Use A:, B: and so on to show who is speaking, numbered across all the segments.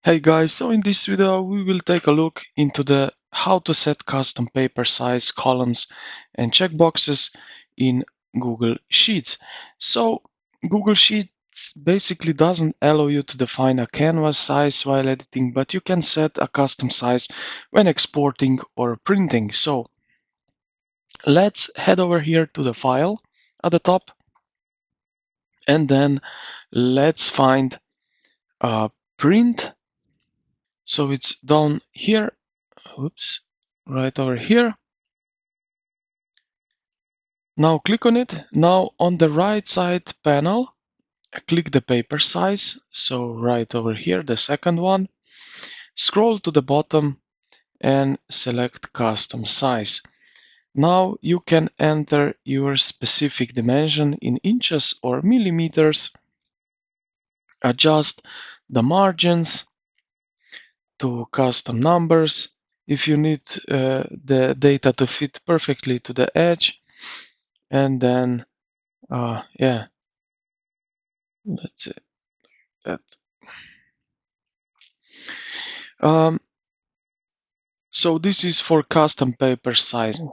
A: Hey guys, so in this video we will take a look into the how to set custom paper size columns and checkboxes in Google Sheets. So Google Sheets basically doesn't allow you to define a canvas size while editing, but you can set a custom size when exporting or printing. So let's head over here to the file at the top, and then let's find print. So it's down here. Oops, right over here. Now click on it. Now on the right side panel, click the paper size. So right over here, the second one. Scroll to the bottom and select custom size. Now you can enter your specific dimension in inches or millimeters. Adjust the margins to custom numbers. If you need the data to fit perfectly to the edge, and then yeah, that's it. That. So this is for custom paper sizing.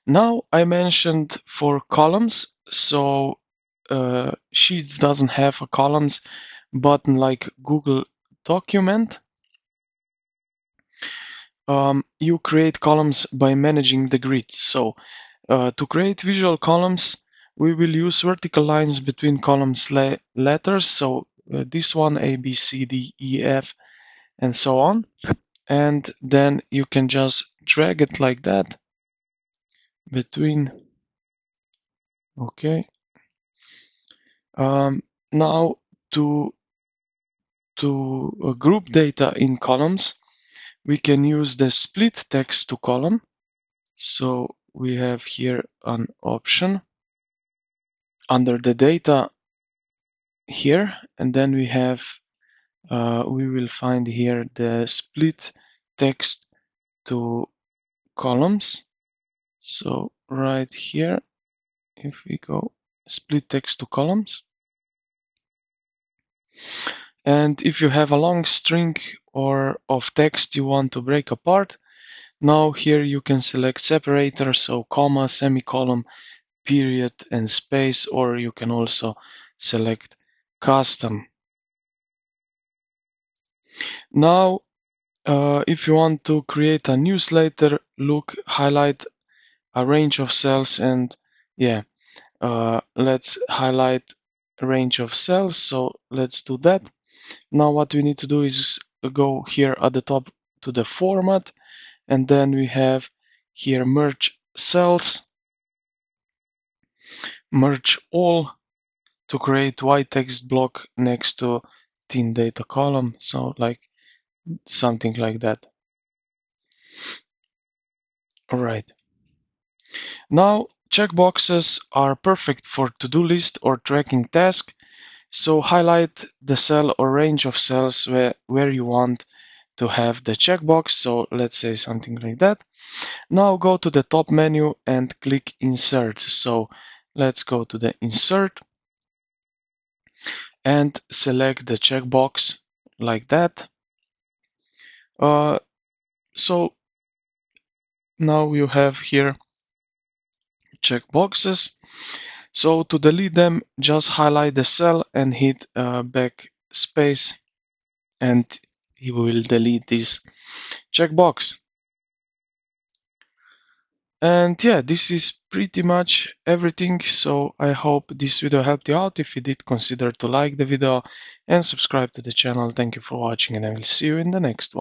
A: Now I mentioned for columns, so Sheets doesn't have a columns button like Google Document. You create columns by managing the grid. So to create visual columns, we will use vertical lines between columns letters. So this one, A, B, C, D, E, F, and so on. And then you can just drag it like that between. Okay. Now to group data in columns, we can use the split text to column. So we have here an option under the data here, and then we have we will find here the split text to columns. So right here, if we go split text to columns, and if you have a long string or of text you want to break apart, now here you can select separator, so comma, semicolon, period, and space, or you can also select custom. Now if you want to create a newsletter, highlight a range of cells, and yeah, let's highlight a range of cells. So let's do that. Now what we need to do is go here at the top to the format, and then we have here merge cells, merge all, to create white text block next to thin data column. So like something like that. All right. Now checkboxes are perfect for to-do list or tracking task. So highlight the cell or range of cells where you want to have the checkbox. So let's say something like that. Now go to the top menu and click insert. So let's go to the insert and select the checkbox like that. So now you have here checkboxes. So to delete them, just highlight the cell and hit backspace, and it will delete this checkbox. And yeah, this is pretty much everything. So I hope this video helped you out. If you did, consider to like the video and subscribe to the channel. Thank you for watching, and I will see you in the next one.